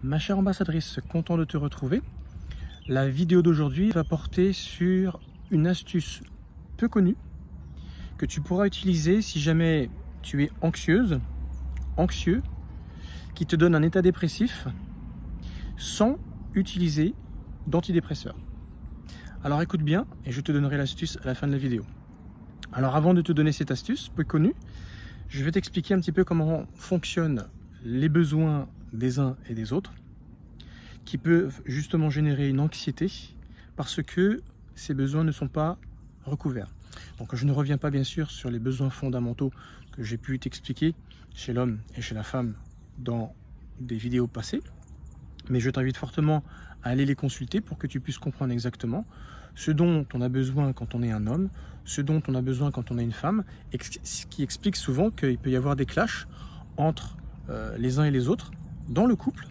Ma chère ambassadrice, content de te retrouver. La vidéo d'aujourd'hui va porter sur une astuce peu connue que tu pourras utiliser si jamais tu es anxieux, qui te donne un état dépressif sans utiliser d'antidépresseur. Alors écoute bien et je te donnerai l'astuce à la fin de la vidéo. Alors avant de te donner cette astuce peu connue, je vais t'expliquer un petit peu comment fonctionnent les besoins des uns et des autres, qui peuvent justement générer une anxiété parce que ces besoins ne sont pas recouverts. Donc je ne reviens pas bien sûr sur les besoins fondamentaux que j'ai pu t'expliquer chez l'homme et chez la femme dans des vidéos passées, mais je t'invite fortement à aller les consulter pour que tu puisses comprendre exactement ce dont on a besoin quand on est un homme, ce dont on a besoin quand on est une femme, et ce qui explique souvent qu'il peut y avoir des clashs entre les uns et les autres dans le couple,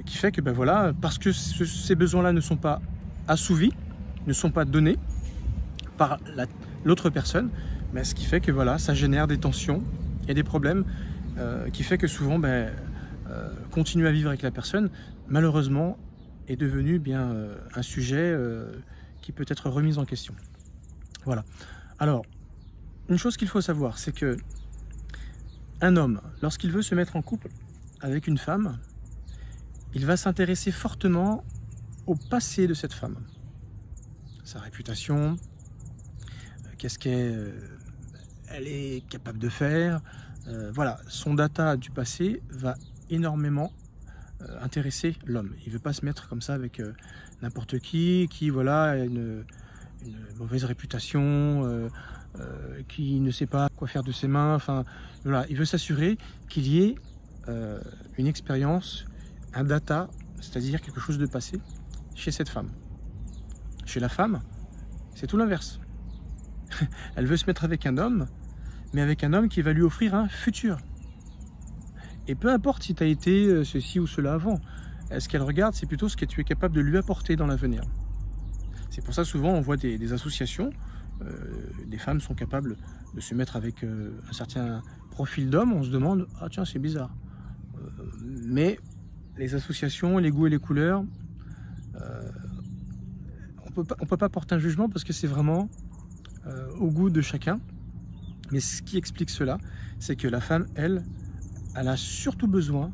qui fait que voilà, parce que ces besoins-là ne sont pas assouvis, ne sont pas donnés par l'autre personne, mais ce qui fait que voilà, ça génère des tensions et des problèmes, qui fait que souvent continuer à vivre avec la personne, malheureusement, est devenu un sujet qui peut être remis en question. Voilà. Alors, une chose qu'il faut savoir, c'est que un homme, lorsqu'il veut se mettre en couple avec une femme, il va s'intéresser fortement au passé de cette femme. Sa réputation, qu'est-ce qu'elle est capable de faire. Voilà, son data du passé va énormément intéresser l'homme. Il ne veut pas se mettre comme ça avec n'importe qui voilà, a une mauvaise réputation, qui ne sait pas quoi faire de ses mains. Enfin, voilà, il veut s'assurer qu'il y ait une expérience, un data, c'est-à-dire quelque chose de passé chez cette femme. Chez la femme, c'est tout l'inverse. Elle veut se mettre avec un homme, mais avec un homme qui va lui offrir un futur. Et peu importe si tu as été ceci ou cela avant, ce qu'elle regarde, c'est plutôt ce que tu es capable de lui apporter dans l'avenir. C'est pour ça souvent on voit des associations, des femmes sont capables de se mettre avec un certain profil d'homme, on se demande, ah tiens c'est bizarre. Mais les associations, les goûts et les couleurs, on peut pas porter un jugement parce que c'est vraiment au goût de chacun. Mais ce qui explique cela, c'est que la femme, elle a surtout besoin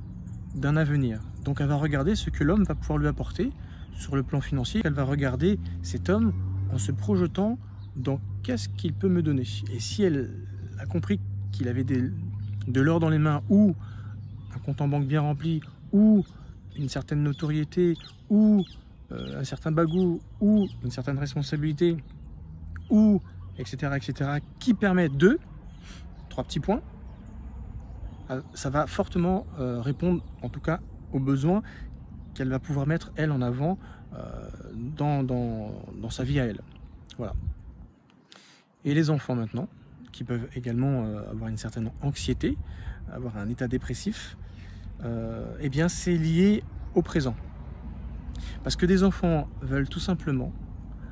d'un avenir. Donc elle va regarder ce que l'homme va pouvoir lui apporter sur le plan financier. Elle va regarder cet homme en se projetant dans qu'est-ce qu'il peut me donner. Et si elle a compris qu'il avait de l'or dans les mains, ou un compte en banque bien rempli, ou une certaine notoriété, ou un certain bagou, ou une certaine responsabilité, ou etc., qui permettent de, 3 petits points, ça va fortement répondre en tout cas aux besoins qu'elle va pouvoir mettre elle en avant dans sa vie à elle. Voilà. Et les enfants maintenant, qui peuvent également avoir une certaine anxiété, avoir un état dépressif, eh bien c'est lié au présent. Parce que des enfants veulent tout simplement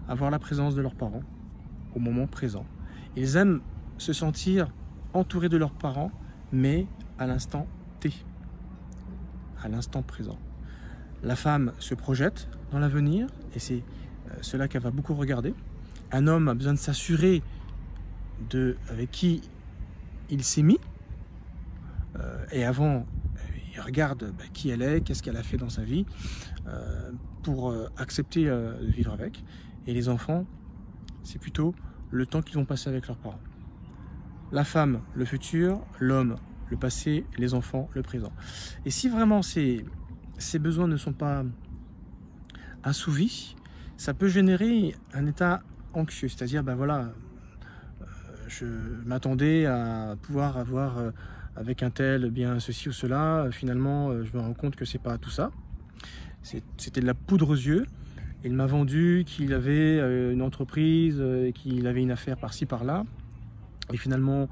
avoir la présence de leurs parents au moment présent. Ils aiment se sentir entourés de leurs parents, mais à l'instant T, à l'instant présent. La femme se projette dans l'avenir et c'est cela qu'elle va beaucoup regarder. Un homme a besoin de s'assurer avec qui il s'est mis, et avant il regarde qui elle est, qu'est-ce qu'elle a fait dans sa vie, pour accepter de vivre avec. Et les enfants, c'est plutôt le temps qu'ils vont passer avec leurs parents. La femme, le futur, l'homme, le passé, les enfants, le présent. Et si vraiment ces besoins ne sont pas assouvis, ça peut générer un état anxieux. C'est-à-dire, voilà, je m'attendais à pouvoir avoir avec un tel bien ceci ou cela. Finalement, je me rends compte que c'est pas tout ça. C'était de la poudre aux yeux. Il m'a vendu qu'il avait une entreprise, qu'il avait une affaire par-ci par-là. Et finalement,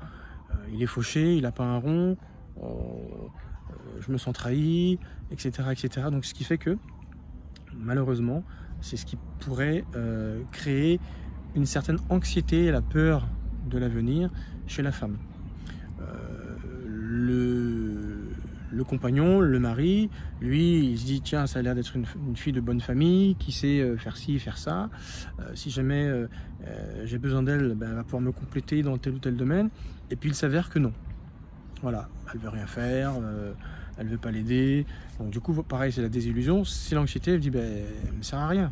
il est fauché, il n'a pas un rond, je me sens trahi, etc. Donc ce qui fait que, malheureusement, c'est ce qui pourrait créer une certaine anxiété et la peur de l'avenir chez la femme. Le le compagnon, le mari, lui, il se dit tiens, ça a l'air d'être une fille de bonne famille, qui sait faire ci, faire ça. Si jamais j'ai besoin d'elle, ben, elle va pouvoir me compléter dans tel ou tel domaine. Et puis il s'avère que non. Voilà, elle veut rien faire, elle veut pas l'aider. Donc du coup, pareil, c'est la désillusion. C'est l'anxiété, elle dit ben, elle me sert à rien.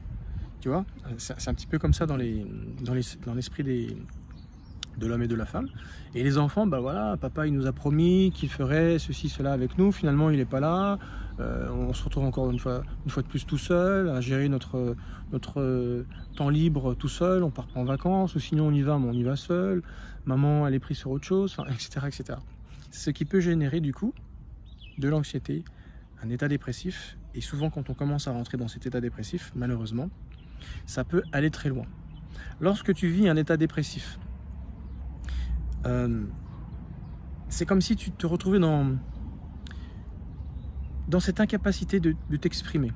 Tu vois, c'est un petit peu comme ça dans l'esprit de l'homme et de la femme. Et les enfants, bah voilà, papa il nous a promis qu'il ferait ceci, cela avec nous, finalement il n'est pas là, on se retrouve encore une fois de plus tout seul, à gérer notre temps libre tout seul, on part pas en vacances, ou sinon on y va, mais on y va seul, maman elle est prise sur autre chose, enfin, etc., etc. Ce qui peut générer du coup de l'anxiété, un état dépressif, et souvent quand on commence à rentrer dans cet état dépressif, malheureusement, ça peut aller très loin. Lorsque tu vis un état dépressif, c'est comme si tu te retrouvais dans cette incapacité de t'exprimer,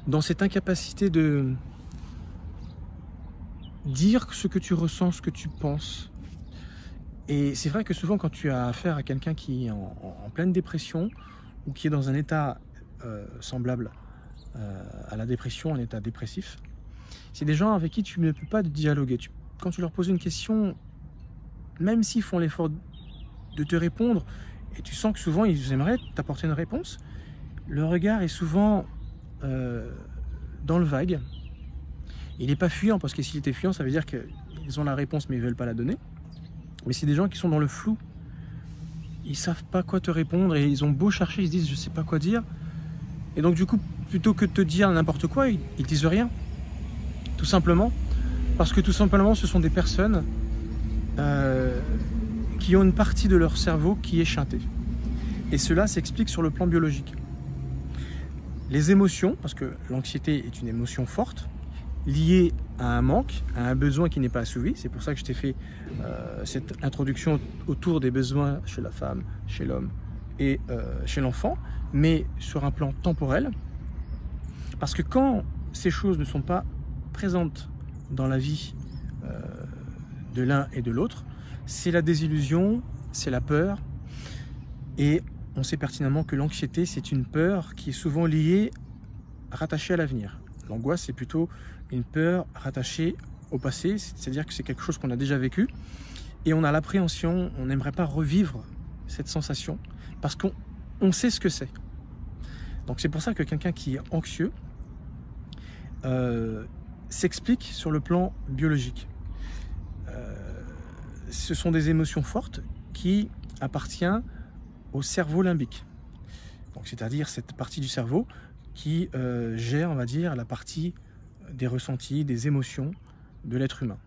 dans cette incapacité de dire ce que tu ressens, ce que tu penses. Et c'est vrai que souvent quand tu as affaire à quelqu'un qui est en pleine dépression ou qui est dans un état semblable à la dépression, un état dépressif, c'est des gens avec qui tu ne peux pas dialoguer. Quand tu leur poses une question, même s'ils font l'effort de te répondre, et tu sens que souvent ils aimeraient t'apporter une réponse, le regard est souvent dans le vague. Il n'est pas fuyant, parce que s'il était fuyant, ça veut dire qu'ils ont la réponse mais ils ne veulent pas la donner. Mais c'est des gens qui sont dans le flou. Ils ne savent pas quoi te répondre et ils ont beau chercher, ils se disent je ne sais pas quoi dire. Et donc du coup, plutôt que de te dire n'importe quoi, ils ne disent rien. Tout simplement. Parce que tout simplement, ce sont des personnes qui ont une partie de leur cerveau qui est chantée. Et cela s'explique sur le plan biologique. Les émotions, parce que l'anxiété est une émotion forte, liée à un manque, à un besoin qui n'est pas assouvi. C'est pour ça que je t'ai fait cette introduction autour des besoins chez la femme, chez l'homme et chez l'enfant, mais sur un plan temporel. Parce que quand ces choses ne sont pas présentes dans la vie de l'un et de l'autre, c'est la désillusion, c'est la peur. Et on sait pertinemment que l'anxiété, c'est une peur qui est souvent liée, rattachée à l'avenir. L'angoisse, c'est plutôt une peur rattachée au passé, c'est-à-dire que c'est quelque chose qu'on a déjà vécu. Et on a l'appréhension, on n'aimerait pas revivre cette sensation, parce qu'on sait ce que c'est. Donc c'est pour ça que quelqu'un qui est anxieux s'explique sur le plan biologique. Ce sont des émotions fortes qui appartiennent au cerveau limbique. Donc c'est-à-dire cette partie du cerveau qui gère, on va dire, la partie des ressentis, des émotions de l'être humain.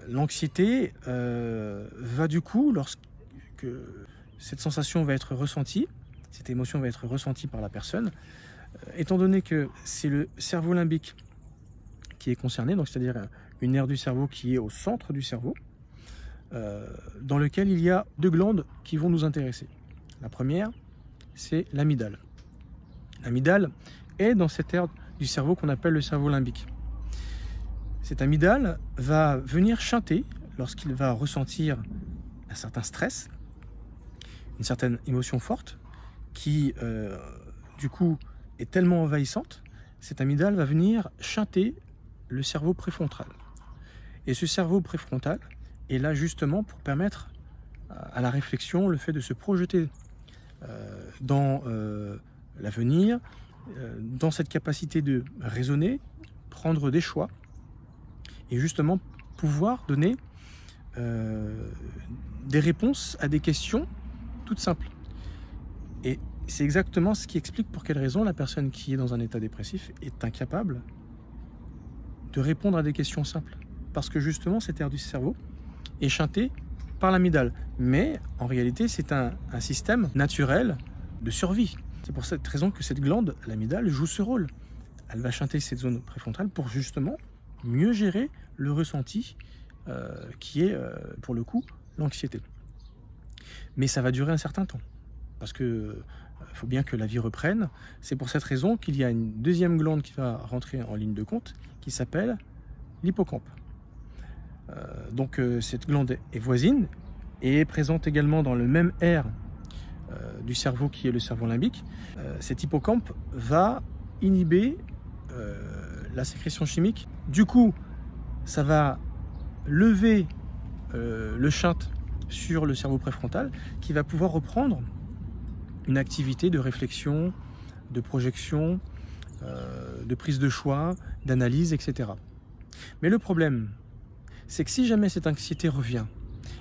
L'anxiété va du coup, lorsque cette sensation va être ressentie, cette émotion va être ressentie par la personne, étant donné que c'est le cerveau limbique qui est concerné, donc c'est-à-dire une aire du cerveau qui est au centre du cerveau, dans lequel il y a deux glandes qui vont nous intéresser. La première, c'est l'amygdale. L'amygdale est dans cette aire du cerveau qu'on appelle le cerveau limbique. Cette amygdale va venir chanter lorsqu'il va ressentir un certain stress, une certaine émotion forte, qui du coup est tellement envahissante. Cette amygdale va venir chanter le cerveau préfrontal. Et ce cerveau préfrontal est là justement pour permettre à la réflexion, le fait de se projeter dans l'avenir, dans cette capacité de raisonner, prendre des choix et justement pouvoir donner des réponses à des questions toutes simples. Et c'est exactement ce qui explique pour quelle raison la personne qui est dans un état dépressif est incapable de répondre à des questions simples. Parce que justement, cette aire du cerveau est chantée par l'amygdale. Mais en réalité, c'est un système naturel de survie. C'est pour cette raison que cette glande, l'amygdale, joue ce rôle. Elle va chanter cette zone préfrontale pour justement mieux gérer le ressenti qui est, pour le coup, l'anxiété. Mais ça va durer un certain temps. Parce que faut bien que la vie reprenne. C'est pour cette raison qu'il y a une deuxième glande qui va rentrer en ligne de compte, qui s'appelle l'hippocampe. Donc cette glande est voisine et est présente également dans le même aire du cerveau qui est le cerveau limbique, cet hippocampe va inhiber la sécrétion chimique. Du coup, ça va lever le shunt sur le cerveau préfrontal qui va pouvoir reprendre une activité de réflexion, de projection, de prise de choix, d'analyse, etc. Mais le problème, c'est que si jamais cette anxiété revient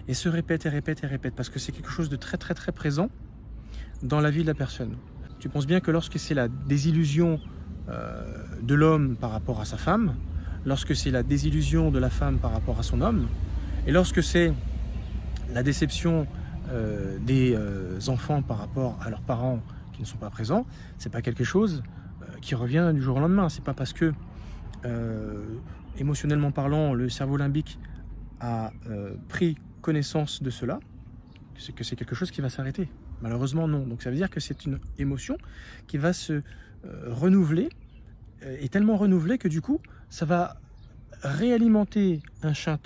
et se répète et répète et répète, parce que c'est quelque chose de très très très présent dans la vie de la personne. Tu penses bien que lorsque c'est la désillusion de l'homme par rapport à sa femme, lorsque c'est la désillusion de la femme par rapport à son homme, et lorsque c'est la déception des enfants par rapport à leurs parents qui ne sont pas présents, c'est pas quelque chose qui revient du jour au lendemain. C'est pas parce que émotionnellement parlant, le cerveau limbique a pris connaissance de cela que c'est quelque chose qui va s'arrêter. Malheureusement, non. Donc ça veut dire que c'est une émotion qui va se renouveler, et tellement renouveler que du coup, ça va réalimenter un shunt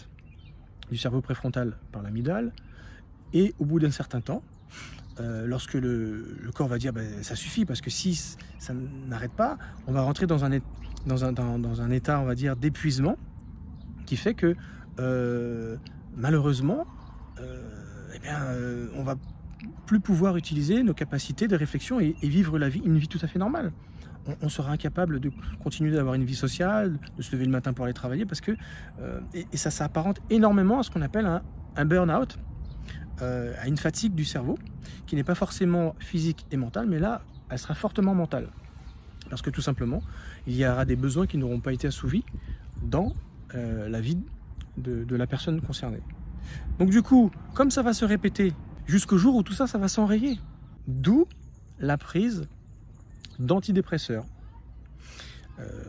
du cerveau préfrontal par l'amygdale, et au bout d'un certain temps, lorsque le corps va dire ça suffit, parce que si ça n'arrête pas, on va rentrer dans un état, on va dire, d'épuisement, qui fait que malheureusement, on va plus pouvoir utiliser nos capacités de réflexion et vivre une vie tout à fait normale. On sera incapable de continuer d'avoir une vie sociale, de se lever le matin pour aller travailler, parce que et ça s'apparente énormément à ce qu'on appelle un burn-out, à une fatigue du cerveau, qui n'est pas forcément physique et mentale, mais là, elle sera fortement mentale. Parce que tout simplement, il y aura des besoins qui n'auront pas été assouvis dans la vie de la personne concernée. Donc du coup, comme ça va se répéter jusqu'au jour où tout ça, ça va s'enrayer. D'où la prise d'antidépresseurs.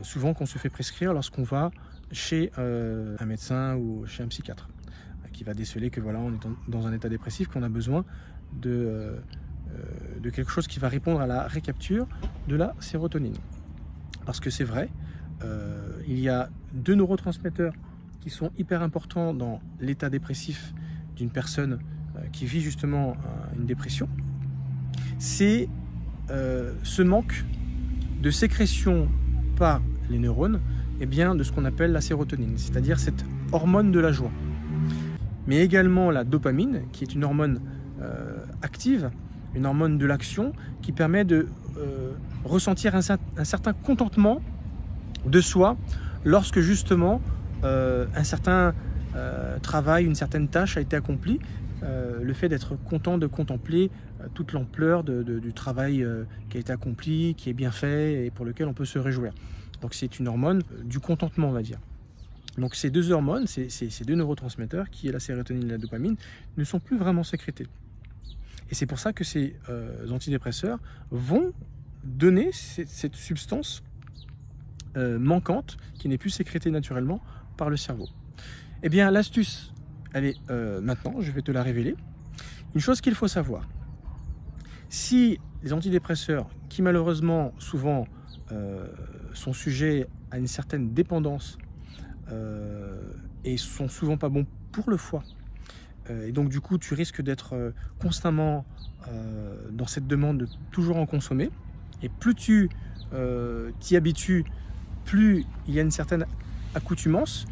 Souvent qu'on se fait prescrire lorsqu'on va chez un médecin ou chez un psychiatre, qui va déceler que voilà, on est dans un état dépressif, qu'on a besoin de quelque chose qui va répondre à la récapture de la sérotonine. Parce que c'est vrai, il y a 2 neurotransmetteurs qui sont hyper importants dans l'état dépressif d'une personne qui vit justement une dépression. C'est ce manque de sécrétion par les neurones, et bien, de ce qu'on appelle la sérotonine, c'est-à-dire cette hormone de la joie. Mais également la dopamine, qui est une hormone active, une hormone de l'action, qui permet de ressentir un certain contentement de soi lorsque justement un certain travail, une certaine tâche a été accomplie. Le fait d'être content de contempler toute l'ampleur du travail qui a été accompli, qui est bien fait et pour lequel on peut se réjouir. Donc c'est une hormone du contentement, on va dire. Donc ces 2 hormones, ces 2 neurotransmetteurs, qui est la sérotonine et la dopamine, ne sont plus vraiment sécrétés. Et c'est pour ça que ces antidépresseurs vont donner cette substance manquante qui n'est plus sécrétée naturellement par le cerveau. Eh bien, l'astuce, elle est maintenant, je vais te la révéler. Une chose qu'il faut savoir, si les antidépresseurs, qui malheureusement souvent sont sujets à une certaine dépendance et sont souvent pas bons pour le foie, et donc du coup tu risques d'être constamment dans cette demande de toujours en consommer, et plus tu t'y habitues, plus il y a une certaine accoutumance,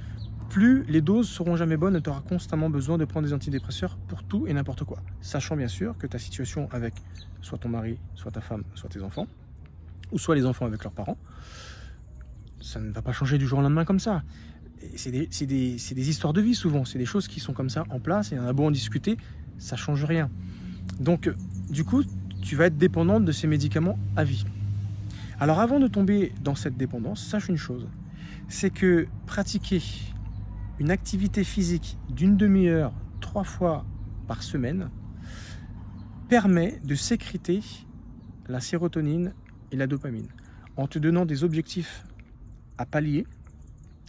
plus les doses seront jamais bonnes et tu auras constamment besoin de prendre des antidépresseurs pour tout et n'importe quoi. Sachant bien sûr que ta situation avec soit ton mari, soit ta femme, soit tes enfants, ou soit les enfants avec leurs parents, ça ne va pas changer du jour au lendemain comme ça. C'est des histoires de vie souvent, c'est des choses qui sont comme ça en place, et on a beau en discuter, ça ne change rien. Donc du coup, tu vas être dépendante de ces médicaments à vie. Alors avant de tomber dans cette dépendance, sache une chose, c'est que pratiquer une activité physique d'une demi-heure 3 fois par semaine permet de sécréter la sérotonine et la dopamine en te donnant des objectifs à pallier,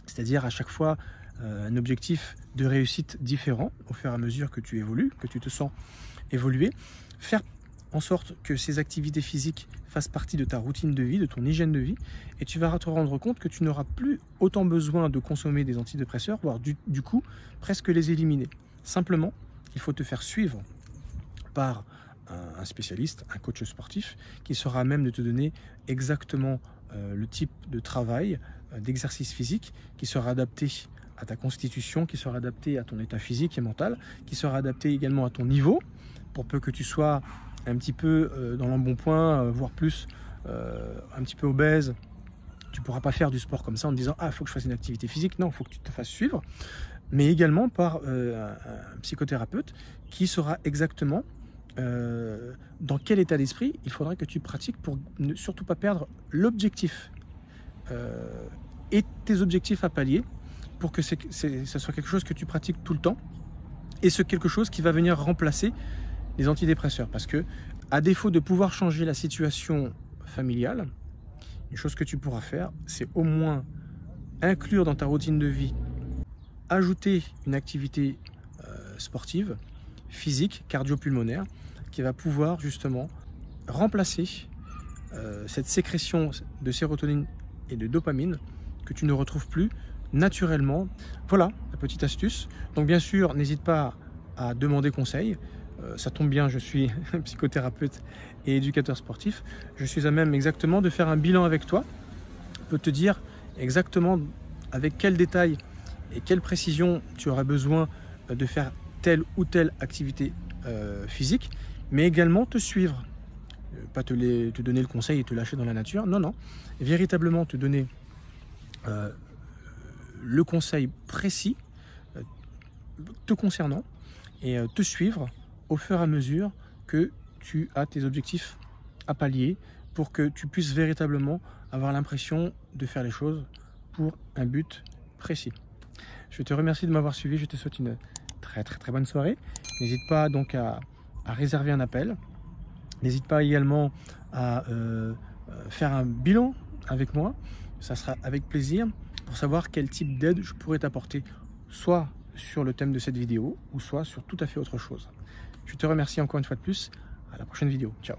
c'est-à-dire à chaque fois un objectif de réussite différent au fur et à mesure que tu évolues, que tu te sens évoluer, faire en sorte que ces activités physiques fassent partie de ta routine de vie, de ton hygiène de vie, et tu vas te rendre compte que tu n'auras plus autant besoin de consommer des antidépresseurs, voire du coup presque les éliminer. Simplement, il faut te faire suivre par un spécialiste, un coach sportif, qui sera à même de te donner exactement le type de travail, d'exercice physique, qui sera adapté à ta constitution, qui sera adapté à ton état physique et mental, qui sera adapté également à ton niveau, pour peu que tu sois un petit peu dans l'embonpoint, voire plus, un petit peu obèse. Tu ne pourras pas faire du sport comme ça en te disant « Ah, il faut que je fasse une activité physique ». Non, il faut que tu te fasses suivre. Mais également par un psychothérapeute qui saura exactement dans quel état d'esprit il faudrait que tu pratiques pour ne surtout pas perdre l'objectif et tes objectifs à pallier, pour que ce soit quelque chose que tu pratiques tout le temps et ce quelque chose qui va venir remplacer les antidépresseurs. Parce que, à défaut de pouvoir changer la situation familiale, une chose que tu pourras faire, c'est au moins inclure dans ta routine de vie, ajouter une activité sportive, physique, cardio-pulmonaire, qui va pouvoir justement remplacer cette sécrétion de sérotonine et de dopamine que tu ne retrouves plus naturellement. Voilà la petite astuce. Donc bien sûr, n'hésite pas à demander conseil. Ça tombe bien, je suis psychothérapeute et éducateur sportif. Je suis à même exactement de faire un bilan avec toi. Je peux te dire exactement avec quel détail et quelle précision tu auras besoin de faire telle ou telle activité physique, mais également te suivre. Pas te donner le conseil et te lâcher dans la nature. Non, non. Véritablement te donner le conseil précis te concernant et te suivre au fur et à mesure que tu as tes objectifs à pallier, pour que tu puisses véritablement avoir l'impression de faire les choses pour un but précis. Je te remercie de m'avoir suivi, je te souhaite une très bonne soirée. N'hésite pas donc à réserver un appel. N'hésite pas également à faire un bilan avec moi. Ça sera avec plaisir pour savoir quel type d'aide je pourrais t'apporter, soit sur le thème de cette vidéo ou soit sur tout à fait autre chose. Je te remercie encore une fois de plus. À la prochaine vidéo. Ciao.